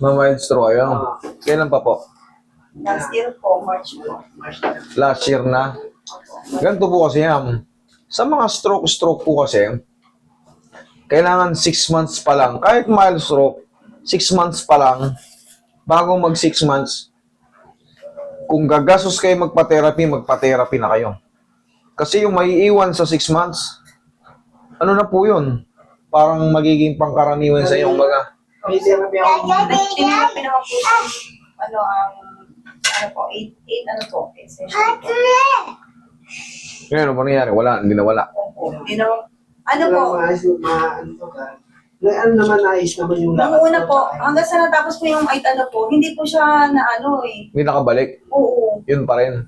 Mild stroke kayo. Kailan pa po? Last year po, March po. Last year na. Ganito po kasi yan. Sa mga stroke po kasi, kailangan 6 months pa lang. Kahit mild stroke, 6 months pa lang, bago mag 6 months, kung gagastos kayo magpa-therapy na kayo. Kasi yung maiiwan sa 6 months, ano na po yun? Parang magiging pangkaraniwan sa iyo. May therapy ako. Tinirapy naman po siya. Ano po, 8 sessions po. Ngayon, ano nangyari? Wala, hindi na wala. Hindi naman, ano po, Ano naman, naayos naman yung nung una po, hanggang sa natapos po yung 8 hindi po siya na Hindi nakabalik. Oo. Yun pa rin.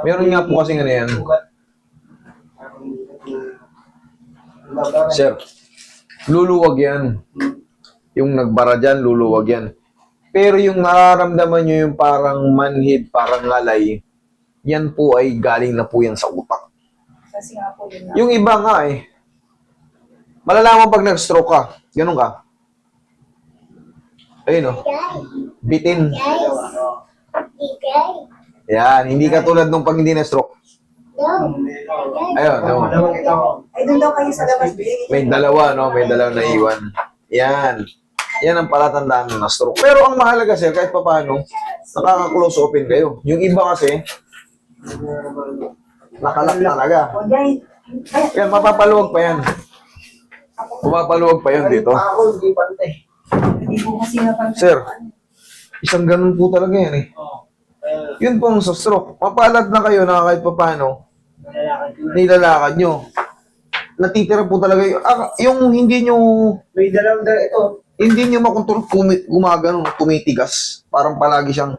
Meron nga po kasi nga yan. Sir, luluwag yan. Yung nagbara dyan, luluwag yan. Pero yung nararamdaman nyo yung parang manhid, parang ngalay, yan po ay galing na po yan sa utak. Kasi nga po yun na. Yung iba nga malalaman pag nag-stroke ka. Ganun ka. Ayun bitin. Yan, hindi ka tulad nung pag hindi na-stroke. Ayun, Ay, doon daw kayo sa labas. may dalawa, no? May dalawa na iwan. Yan. Yan ang palatandaan ng na-stroke. Pero ang mahalaga, sir, kahit pa paano, nakaka-close open kayo. Yung iba kasi, nakalak talaga. Yan, mapapaluwag pa yan. Mapapaluwag pa yan dito. Ako, hindi pantay. Hindi po kasi napansin. Sir, isang ganun po talaga yan Yun po sa stroke. Mapalad na kayo na kahit pa paano, nilalakad nyo. Natitira po talaga yung hindi nyo, May dalawang ito. hindi nyo makontrol gumagano, tumitigas. Parang palagi siyang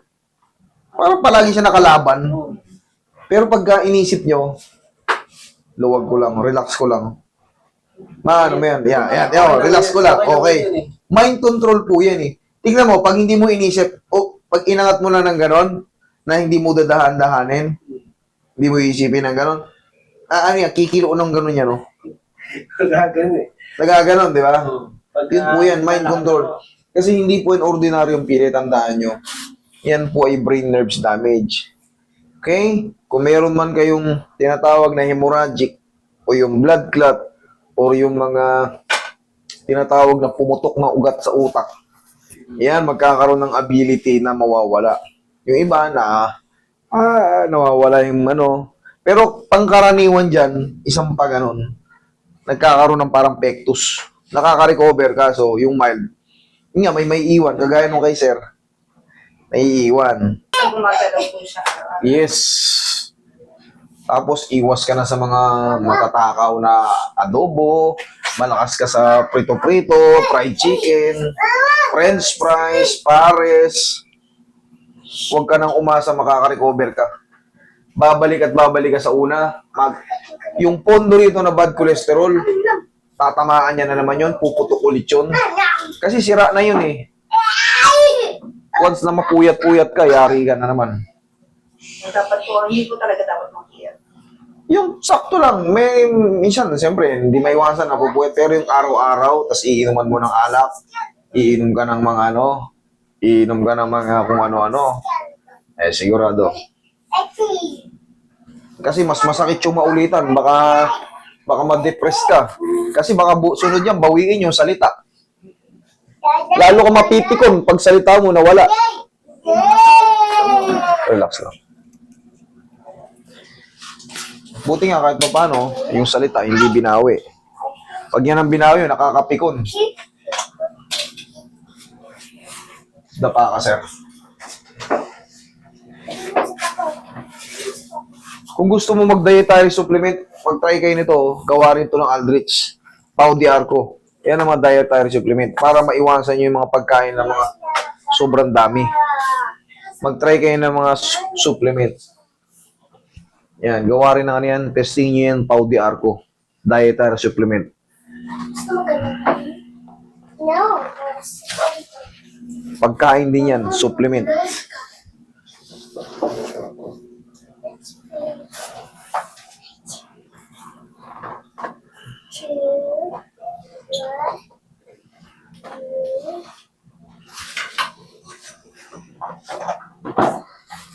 nakalaban. Pero pagka inisip nyo, luwag ko lang, relax ko lang. Maano mo yan? Yan, relax ko lang. Okay. Mind control po yan Tingnan mo, pag hindi mo inisip, pag inangat mo lang ng ganon, na hindi mo dadahan-dahanin, hindi mo iisipin ng ganon, kikilo ng ganon yan, Nagaganon, di ba? Yun po yan, mind control. Kasi hindi po yung ordinaryong pilit, tandaan nyo. Yan po ay brain nerves damage. Okay? Kung meron man kayong tinatawag na hemorrhagic o yung blood clot o yung mga tinatawag na pumutok na ugat sa utak, yan, magkakaroon ng ability na mawawala. Yung iba nawawala yung Pero pangkaraniwan dyan, isang pa ganun, nagkakaroon ng parang pectus. Nakaka-recover ka, so yung mild. Yun nga, may iwan. Kagaya nung kay sir, may iwan. Gumagalaw po siya. Yes. Tapos, iwas ka na sa mga matatakaw na adobo, malakas ka sa prito-prito, fried chicken, french fries, pares. Huwag ka nang umasa makaka-recover ka. Babalik ka sa una. Yung pondo rito na bad cholesterol, tatamaan niya na naman yun, puputok ulit yun. Kasi sira na yun Once na mapuyat-puyat ka, yari ka na naman. Dapat po, hindi po talaga dapat makiyat. Yung sakto lang, minsan, siyempre, hindi maiwasan na pupuyat, pero yung araw-araw, tas iinuman mo ng alak, iinom ka ng mga iinom ka ng mga kung ano-ano, sigurado. Kasi mas masakit yung maulitan, baka ma-depress ka. Kasi baka sunod yan, bawiin yung salita. Lalo ka mapipikon pag salita mo nawala. Relax lang. Buti nga kahit paano, yung salita hindi binawi. Pag yan ang binawi, nakakapikon. Dapa ka, sir. Kung gusto mo mag-dietary supplement, mag-try kayo nito, gawa rin ito ng Aldrich. Pau di Arco. Yan ang mga dietary supplement para maiwasan nyo yung mga pagkain ng mga sobrang dami. Mag-try kayo ng mga supplement. Yan, gawa rin ng yan, testing nyo yan, Pau di Arco. Dietary supplement. Pagkain din yan, supplement.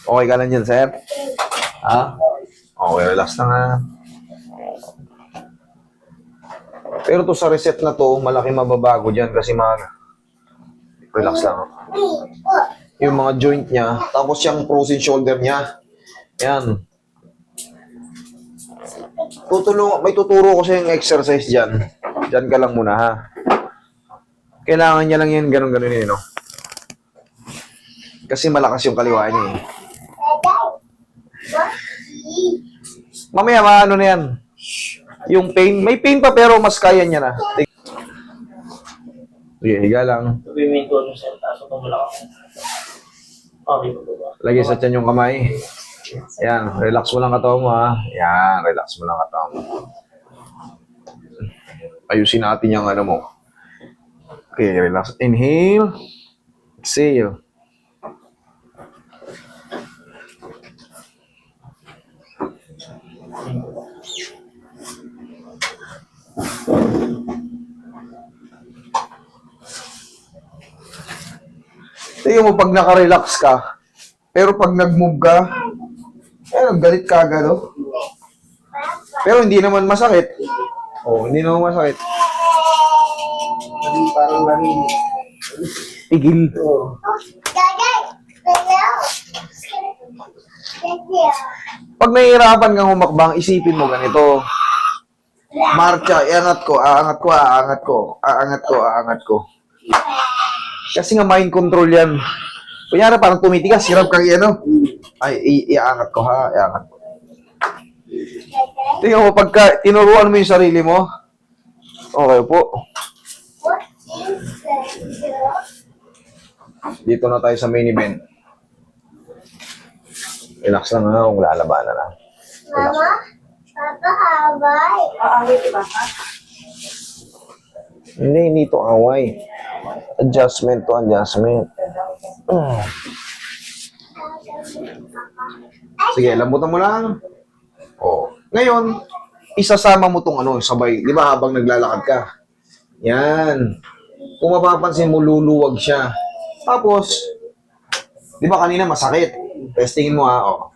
Okay ka lang dyan, sir? Ha? Okay, relax na nga. Pero to sa reset na to, malaki mababago dyan kasi relax lang. Yung mga joint niya, tapos yung frozen shoulder niya. Yan. May tuturo ko sa yung exercise dyan. Dyan ka lang muna, ha? Kailangan niya lang yan, ganun-ganun yun, no? Kasi malakas yung kaliwa niya, eh. Mamaya, maano na yan. Yung pain, may pain pa pero mas kaya niya na. Sige, higa lang. Sabi may tulong sa taas. Tumula ako. Okay po ba? Lagay sa tiyan yung kamay. Yan, relax mo lang katawan mo, ha. Yan, relax mo lang katawan mo. Ayusin natin yung ano mo. Okay, relax. Inhale. Exhale. Tingnan mo, pag naka-relax ka, pero pag nag-move ka, galit ka agad, oh. Pero hindi naman masakit. Oh, hindi naman masakit. Parang lagi. Tigil. Oo. Pag nahihirapan kang humakbang, isipin mo ganito. Marcha, iangat ko, aangat ko, aangat ko, aangat ko, aangat ko. Kasi nga mind control yan. Kunyari parang tumitigas, hirap kang ano. Ay, iaangat ko ha, iaangat ko. Tingnan mo, pagka tinuruan mo yung sarili mo, okay po. Dito na tayo sa main event. Relax lang ha, kung lalabanan na. Mama, Papa, away. Aaway, diba ka? Hindi to away. Adjustment to adjustment. Sige, lambutan mo lang. Oh. Ngayon, isasama mo tong ano, sabay. Di ba habang naglalakad ka? Yan. Kung mapapansin mo, luluwag siya. Tapos, di ba kanina masakit? Testingin mo ha, oh.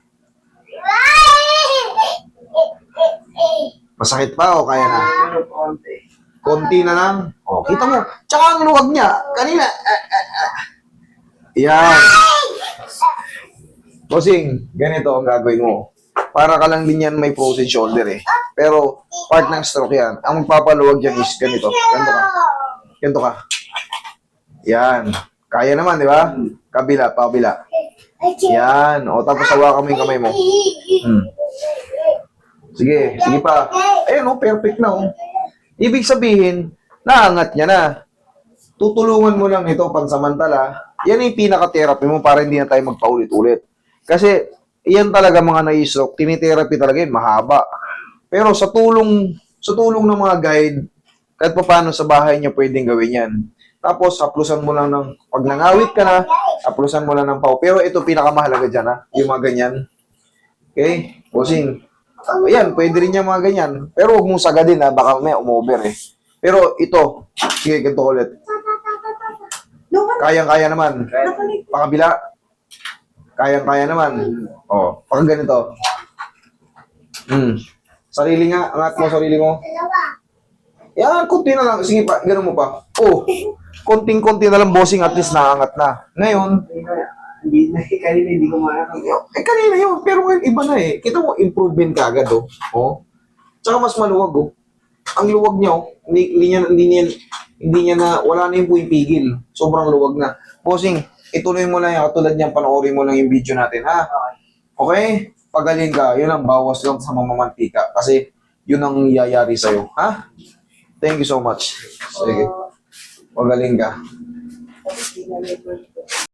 Masakit pa o kaya na? Pero konti. Konti na lang. Oh, kita mo. Tsaka ang luwag niya. Kanina. Yan. Bossing, ganito ang gagawin mo. Para ka lang din yan may frozen shoulder eh. Pero part ng stroke yan. Ang magpapaluwag dyan is ganito. Ganito ka. Ganito ka. Yan. Kaya naman, di ba? Kabila, pabila. Yan. O, tapos hawakan mo yung kamay mo. Sige, sige pa. Ayun, oh, perfect na, oh. Ibig sabihin, naangat niya na. Tutulungan mo lang ito pansamantala. Yan yung pinaka-therapy mo para hindi na tayo magpaulit-ulit. Kasi, yan talaga mga na-stroke, tinitherapy talaga yun, mahaba. Pero sa tulong ng mga guide, kahit pa paano sa bahay niya pwedeng gawin yan. Tapos, haplusan mo lang ng, pag nangawit ka na, haplusan mo lang ng pau. Pero ito pinakamahalaga dyan, ha? Yung mga ganyan. Okay? Bossing. Ayan, pwede rin niya mga ganyan. Pero huwag mong sagadin, ha? Baka may umover, eh. Pero ito, sige, ganito ulit. Kayang-kaya naman. Pakabila. Kayang-kaya naman. O, pag ganito. Sarili nga, angat mo sarili mo. Yan, konti na lang. Sige pa, ganun mo pa. Oh, konting-konti na lang, bossing, at least naangat na. Ngayon, Hindi na. Kanina hindi ko makakam. kanina yun, pero ngayon iba na eh. Kita mo, improvement ka agad, oh. Oh. Tsaka mas maluwag, oh. Ang luwag niya, oh. Hindi niya na, wala na yung pumipigil. Sobrang luwag na. Bossing, ituloy mo lang yan, katulad niyan, panoorin mo lang yung video natin, ha? Okay? Pagaling ka, yun ang bawas lang sa mamamantika. Kasi, yun ang yayari sa'yo, ha? Thank you so much. Sige. Pagaling ka.